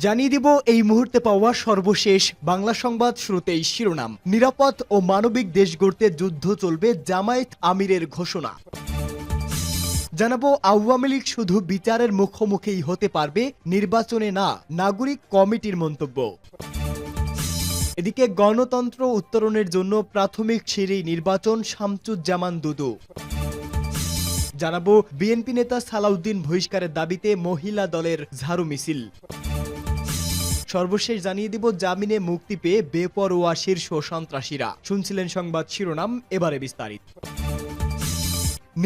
জানিয়ে দিব এই মুহূর্তে পাওয়া সর্বশেষ বাংলা সংবাদ। শুরুতেই শিরোনাম। নিরাপদ ও মানবিক দেশ গড়তে যুদ্ধ চলবে, জামায়াত আমিরের ঘোষণা। জানাবো আওয়ামী লীগ শুধু বিচারের মুখোমুখি হতে পারবে, নির্বাচনে না, নাগরিক কমিটির মন্তব্য। এদিকে গণতন্ত্র উত্তরণের জন্য প্রাথমিক সিঁড়ি নির্বাচন, শামসুজ্জামান দুদু। জানাবো বিএনপি নেতা সালাউদ্দিন বহিষ্কারের দাবিতে মহিলা দলের ঝাড়ু মিছিল। সর্বশেষ জানিয়ে দিব জামিনে মুক্তি পেয়ে বেপরোয়া শীর্ষ সন্ত্রাসীরা। শুনছিলেন সংবাদ শিরোনাম, এবারে বিস্তারিত।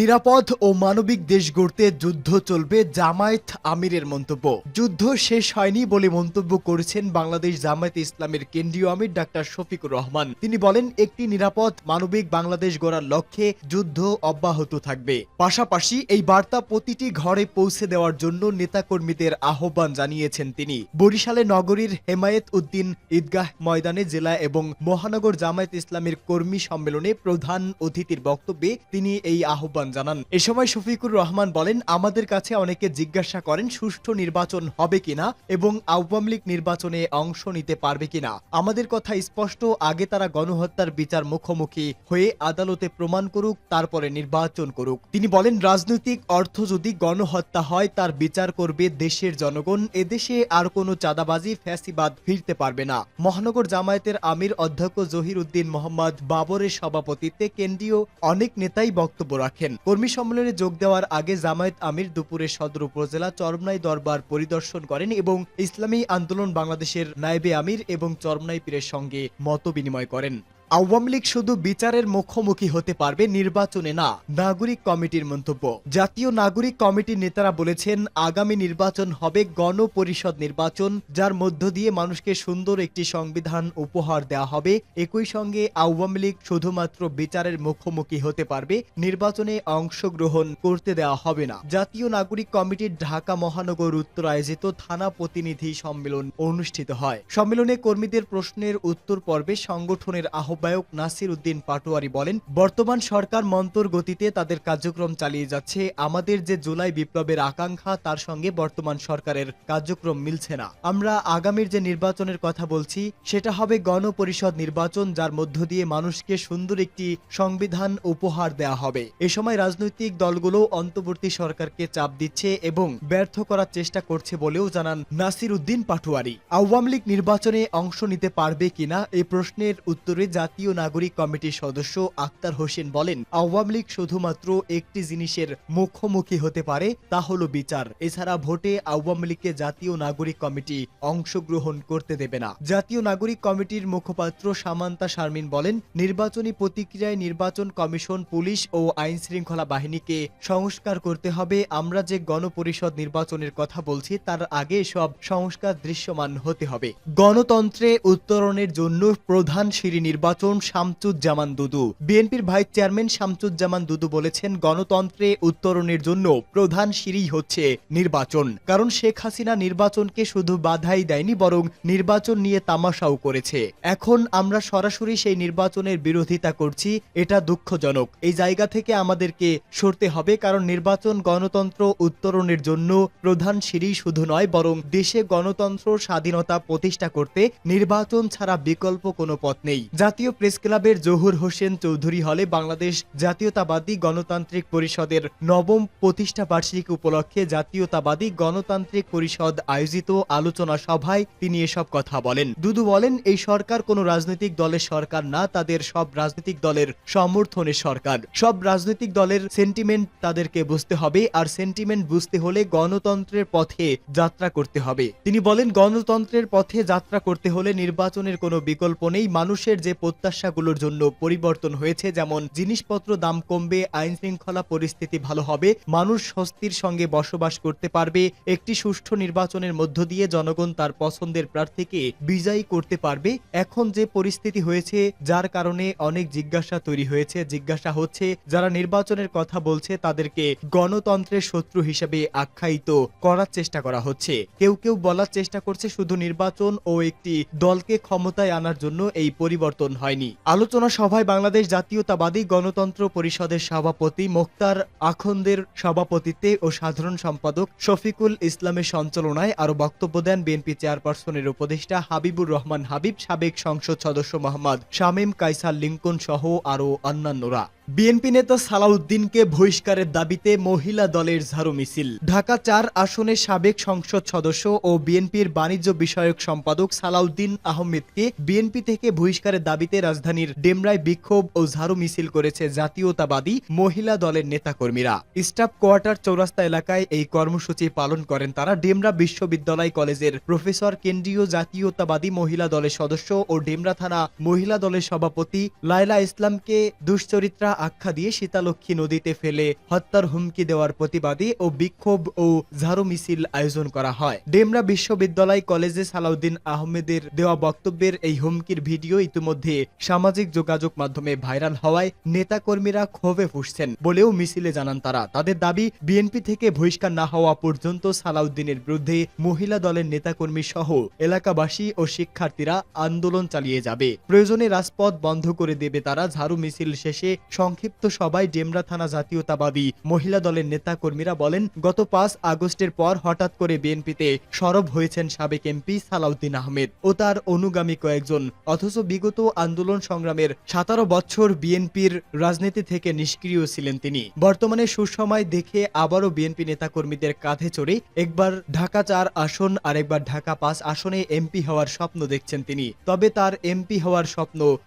নিরাপদ ও মানবিক দেশ গড়তে যুদ্ধ চলবে, জামায়াত আমিরের মন্তব্য। যুদ্ধ শেষ হয়নি বলে মন্তব্য করেছেন বাংলাদেশ জামায়াতে ইসলামের কেন্দ্রীয় আমির ডাক্তার শফিকুর রহমান। তিনি বলেন, একটি নিরাপদ মানবিক বাংলাদেশ গড়ার লক্ষ্যে যুদ্ধ অব্যাহত থাকবে। পাশাপাশি এই বার্তা প্রতিটি ঘরে পৌঁছে দেওয়ার জন্য নেতাকর্মীদের আহ্বান জানিয়েছেন তিনি। বরিশালে নগরীর হেমায়েত উদ্দিন ঈদগাহ ময়দানে জেলা এবং মহানগর জামায়াত ইসলামের কর্মী সম্মেলনে প্রধান অতিথির বক্তব্যে তিনি এই আহ্বান জানান। এ সময় শফিকুর রহমান বলেন, আমাদের কাছে অনেকে জিজ্ঞাসা করেন সুষ্ঠু নির্বাচন হবে কিনা এবং আওয়ামী লীগ নির্বাচনে অংশ নিতে পারবে কিনা। আমাদের কথা স্পষ্ট, আগে তারা গণহত্যার বিচার মুখোমুখি হয়ে আদালতে প্রমাণ করুক, তারপরে নির্বাচন করুক। তিনি বলেন, রাজনৈতিক অর্থ যদি গণহত্যা হয় তার বিচার করবে দেশের জনগণ। এদেশে আর কোনো চাঁদাবাজি ফ্যাসিবাদ ফিরতে পারবে না। মহানগর জামায়াতের আমির অধ্যক্ষ জহির উদ্দিন মোহাম্মদ বাবরের সভাপতিত্বে কেন্দ্রীয় অনেক নেতাই বক্তব্য রাখেন। কর্মী সম্মেলনে যোগ দেওয়ার আগে জামায়াত আমির দুপুরে সদর উপজেলা চরমনাই দরবার পরিদর্শন করেন এবং ইসলামী আন্দোলন বাংলাদেশের নায়েবে আমির এবং চরমনাই পীরের সঙ্গে মত বিনিময় করেন। আওয়ামী লীগ শুধু বিচারের মুখোমুখি হতে পারবে, নির্বাচনে না, নাগরিক কমিটির মন্তব্য। জাতীয় নাগরিক কমিটির নেতারা বলেছেন, আগামী নির্বাচন হবে গণপরিষদ নির্বাচন, যার মধ্য দিয়ে মানুষকে সুন্দর একটি সংবিধান উপহার দেওয়া হবে। একই সঙ্গে আওয়ামী লীগ শুধুমাত্র বিচারের মুখোমুখি হতে পারবে, নির্বাচনে অংশগ্রহণ করতে দেওয়া হবে না। জাতীয় নাগরিক কমিটির ঢাকা মহানগর উত্তর আয়োজিত থানা প্রতিনিধি সম্মেলন অনুষ্ঠিত হয়। সম্মেলনে কর্মীদের প্রশ্নের উত্তর পর্বে সংগঠনের আহ্বায়ক নাসির উদ্দিন পাটোয়ারি বলেন, বর্তমান সরকার মন্তর গতিতে তাদের কার্যক্রম চালিয়ে যাচ্ছে। আমাদের যে জুলাই বিপ্লবের আকাঙ্ক্ষা তার সঙ্গে বর্তমান সরকারের কার্যক্রম মিলছে না। আমরা আগামীর যে নির্বাচনের কথা বলছি সেটা হবে গণপরিষদ নির্বাচন, যার মধ্য দিয়ে মানুষকে সুন্দর একটি সংবিধান উপহার দেওয়া হবে। এ সময় রাজনৈতিক দলগুলো অন্তর্বর্তী সরকারকে চাপ দিচ্ছে এবং ব্যর্থ করার চেষ্টা করছে বলেও জানান নাসির উদ্দিন পাটোয়ারি। আওয়ামী লীগ নির্বাচনে অংশ নিতে পারবে কিনা এই প্রশ্নের উত্তরে জাতীয় নাগরিক কমিটির সদস্য আক্তার হোসেন বলেন, আওয়ামী লীগ শুধুমাত্র একটি জিনিসের মুখোমুখি হতে পারে, তা হলো বিচার। এছাড়া ভোটে আওয়ামী লীগকে জাতীয় নাগরিক কমিটি অংশগ্রহণ করতে দেবে না। জাতীয় নাগরিক কমিটির মুখপাত্র সামান্তা শারমিন বলেন, নির্বাচনী প্রতিক্রিয়ায় নির্বাচন কমিশন, পুলিশ ও আইন শৃঙ্খলা বাহিনীকে সংস্কার করতে হবে। আমরা যে গণপরিষদ নির্বাচনের কথা বলছি তার আগে সব সংস্কার দৃশ্যমান হতে হবে। গণতন্ত্রে উত্তরণের জন্য প্রধান সিঁড়ি নির্বাচন, শামসুজ্জামান দুদু। বিএনপির ভাইস চেয়ারম্যান শামসুজ্জামান দুদু বলেছেন, গণতন্ত্রে উত্তরণের জন্য প্রধান সিঁড়ি হচ্ছে নির্বাচন। কারণ শেখ হাসিনা নির্বাচনকে শুধু বাধাই দেয়নি, বরং নির্বাচন নিয়ে তামাশাও করেছে। এখন আমরা সরাসরি সেই নির্বাচনের বিরোধিতা করছি, এটা দুঃখজনক। এই জায়গা থেকে আমাদেরকে সরতে হবে, কারণ নির্বাচন গণতন্ত্র উত্তরণের জন্য প্রধান সিঁড়ি শুধু নয়, বরং দেশে গণতন্ত্র স্বাধীনতা প্রতিষ্ঠা করতে নির্বাচন ছাড়া বিকল্প কোনো পথ নেই। জাতীয় প্রেস ক্লাবের জহুর হোসেন চৌধুরী হলে বাংলাদেশ জাতীয়তাবাদী গণতান্ত্রিক পরিষদের নবম প্রতিষ্ঠা বার্ষিকী উপলক্ষে জাতীয়তাবাদী গণতান্ত্রিক পরিষদ আয়োজিত আলোচনা সভায় তিনি এসব কথা বলেন। দুদু বলেন, এই সরকার কোনো রাজনৈতিক দলের সরকার না, তাদের সব রাজনৈতিক দলের সমর্থনের সরকার। সব রাজনৈতিক দলের সেন্টিমেন্ট তাদেরকে বুঝতে হবে, আর সেন্টিমেন্ট বুঝতে হলে গণতন্ত্রের পথে যাত্রা করতে হবে। তিনি বলেন, গণতন্ত্রের পথে যাত্রা করতে হলে নির্বাচনের কোনো বিকল্প নেই। মানুষের যে প্রত্যাশাগুলোর জন্য পরিবর্তন হয়েছে, যেমন জিনিসপত্র দাম কমবে, আইন শৃঙ্খলা পরিস্থিতি ভালো হবে, মানুষ স্বস্তির সঙ্গে বসবাস করতে পারবে, একটি সুষ্ঠু নির্বাচনের মধ্য দিয়ে জনগণ তার পছন্দের প্রার্থীকে বিজয়ী করতে পারবে। এখন যে পরিস্থিতি হয়েছে, যার কারণে অনেক জিজ্ঞাসা তৈরি হয়েছে। জিজ্ঞাসা হচ্ছে, যারা নির্বাচনের কথা বলছে তাদেরকে গণতন্ত্রের শত্রু হিসেবে আখ্যায়িত করার চেষ্টা করা হচ্ছে। কেউ কেউ বলার চেষ্টা করছে শুধু নির্বাচন ও একটি দলকে ক্ষমতায় আনার জন্য এই পরিবর্তন হয়নি। আলোচনা সভায় বাংলাদেশ জাতীয়তাবাদী গণতন্ত্র পরিষদের সভাপতি মোক্তার আখন্দের সভাপতিত্বে ও সাধারণ সম্পাদক শফিকুল ইসলামের সঞ্চালনায় আরও বক্তব্য দেন বিএনপি চেয়ারপারসনের উপদেষ্টা হাবিবুর রহমান হাবিব, সাবেক সংসদ সদস্য মোহাম্মদ শামীম কায়সার লিংকন সহ আরও অন্যান্যরা। বিএনপি নেতা সালাউদ্দিনকে বহিষ্কারের দাবিতে মহিলা দলের ঝাড়ু মিছিল। ঢাকা ৪ আসনের সাবেক সংসদ সদস্য ও বিএনপির বাণিজ্য বিষয়ক সম্পাদক সালাউদ্দিন আহমেদকে বিএনপি থেকে বহিষ্কারের দাবিতে রাজধানীর ডেমরায় বিক্ষোভ ও ঝাড়ু মিছিল করেছে জাতীয়তাবাদী মহিলা দলের নেতাকর্মীরা। স্টাফ কোয়ার্টার চৌরাস্তা এলাকায় এই কর্মসূচি পালন করেন তারা। ডেমরা বিশ্ববিদ্যালয় কলেজের প্রফেসর, কেন্দ্রীয় জাতীয়তাবাদী মহিলা দলের সদস্য ও ডেমরা থানা মহিলা দলের সভাপতি লায়লা ইসলামকে দুশ্চরিত্রা আখ্যা দিয়ে শীতালক্ষ্মী নদীতে ফেলে হত্যার হুমকি দেওয়ার প্রতিবাদে ও বিক্ষোভ ও ঝাড়ু মিছিল আয়োজন করা হয়। ডেমরা বিশ্ববিদ্যালয় কলেজে সালাউদ্দিন আহমেদের দেওয়া বক্তব্যের এই হুমকির ভিডিও ইতিমধ্যে সামাজিক যোগাযোগ মাধ্যমে ভাইরাল হওয়ায় নেতাকর্মীরা ক্ষোভে ফুঁসছেন বলেও মিছিলে জানান তারা। তাদের দাবি, বিএনপি থেকে বহিষ্কার না হওয়া পর্যন্ত সালাউদ্দিনের বিরুদ্ধে মহিলা দলের নেতাকর্মী সহ এলাকাবাসী ও শিক্ষার্থীরা আন্দোলন চালিয়ে যাবে। প্রয়োজনে রাজপথ বন্ধ করে দেবে তারা। ঝাড়ু মিছিল শেষে সংক্ষিপ্ত সভায় ডেমরা থানা জাতীয়তাবাদী মহিলা দলের নেতাকর্মীরা বলেন, গত ৫ আগস্টের পর হঠাৎ করে বিএনপিতে সরব হয়েছেন সাবেক এমপি সালাউদ্দিন আহমেদ ও তার অনুগামী কয়েকজন, অথচ বিগত আন্দোলন সংগ্রামের ১৭ বছর বিএনপির রাজনীতি থেকে নিষ্ক্রিয় ছিলেন তিনি। বর্তমানে সুসময় দেখে আবারও বিএনপি নেতাকর্মীদের কাঁধে চড়ে একবার ঢাকা ৪ আসন আর একবার ঢাকা ৫ আসনে এমপি হওয়ার স্বপ্ন দেখছেন তিনি। তবে তার এমপি হওয়ার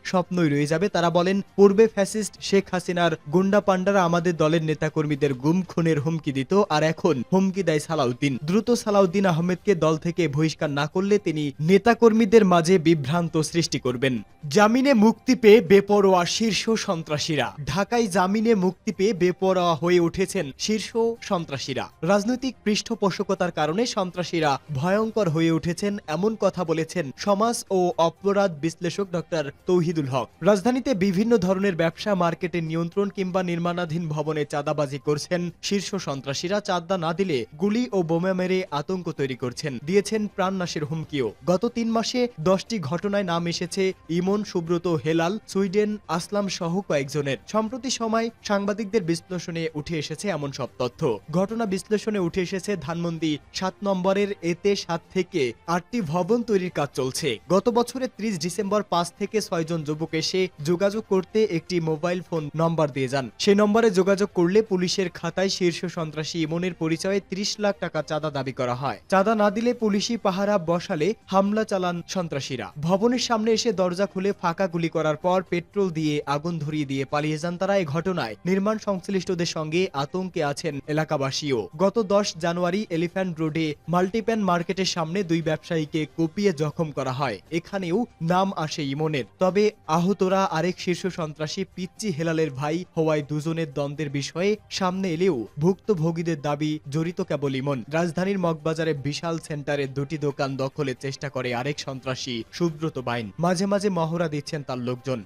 স্বপ্নই রয়ে যাবে। তারা বলেন, পূর্বে ফ্যাসিস্ট শেখ হাসিনার গুন্ডা পান্ডারা আমাদের দলের নেতাকর্মীদের গুম খুনের হুমকি দিত, আর এখন হুমকি দেয় সালাউদ্দিন। দ্রুত সালাউদ্দিন আহমেদকে দল থেকে বহিষ্কার না করলে তিনি নেতাকর্মীদের মাঝে বিভ্রান্ত সৃষ্টি করবেন। জামিনে মুক্তি পেয়ে বেপরোয়া শীর্ষ সন্ত্রাসীরা। ঢাকায় জামিনে মুক্তি পেয়ে বেপরোয়া হয়ে উঠেছেন শীর্ষ সন্ত্রাসীরা। রাজনৈতিক পৃষ্ঠপোষকতার কারণে সন্ত্রাসীরা ভয়ঙ্কর হয়ে উঠেছেন, এমন কথা বলেছেন সমাজ ও অপরাধ বিশ্লেষক ডক্টর তৌহিদুল হক। রাজধানীতে বিভিন্ন ধরনের ব্যবসা, মার্কেটের নিয়ন্ত্রণ কিংবা নির্মাণাধীন ভবনে চাঁদাবাজি করছেন শীর্ষ সন্ত্রাসীরা। চাঁদা না দিলে গুলি ও বোমা মেরে আতঙ্ক তৈরি করছেন, দিয়েছেন প্রাণনাশের হুমকিও। গত ৩ মাসে 10টি ঘটনায় নাম এসেছে ইমন, সুব্রত, হেলাল, সুইডেন, আসলাম সহ কয়েকজনের। সম্প্রতি সময় সাংবাদিকদের বিশ্লেষণে উঠে এসেছে এমন সব তথ্য। ঘটনা বিশ্লেষণে উঠে এসেছে ধানমন্ডি ৭ নম্বরের এতে ৭ থেকে ৮টি ভবন তৈরির কাজ চলছে। গত বছরের ৩০ ডিসেম্বর ৫ থেকে ৬ জন যুবক এসে যোগাযোগ করতে একটি মোবাইল ফোন নম্বর দিয়ে যান। সেই নম্বরে যোগাযোগ করলে পুলিশের খাতায় শীর্ষ সন্ত্রাসী ইমনের পরিচয়ে ৩০ লাখ টাকা চাঁদা দাবি করা হয়। চাঁদা না দিলে পুলিশি পাহারা বসালে হামলা চালান সন্ত্রাসীরা। ভবনের সামনে এসে দরজা খুলে ফাঁকা গুলি করার পর পেট্রোল দিয়ে আগুন ধরিয়ে দিয়ে পালিয়ে যান তারা। এই ঘটনায় নির্মাণ সংশ্লিষ্টদের সঙ্গে আতঙ্কে আছেন এলাকাবাসীও। গত ১০ জানুয়ারি এলিফ্যান্ট রোডে মাল্টিপ্যান মার্কেটের সামনে ২ ব্যবসায়ীকে কুপিয়ে জখম করা হয়। এখানেও নাম আসে ইমনের। তবে আহতরা আরেক শীর্ষ সন্ত্রাসী পিচ্চি হেলালের ভাই হওয়ায় দুজনের দ্বন্দ্বের বিষয়ে সামনে এলেও ভুক্তভোগীদের দাবি জড়িত কেবল ইমন। রাজধানীর মগবাজারে বিশাল সেন্টারে ২টি দোকান দখলের চেষ্টা করে আরেক সন্ত্রাসী সুব্রত বাইন। মাঝে মাঝে মহড়া দিচ্ছেন তার লোকজন।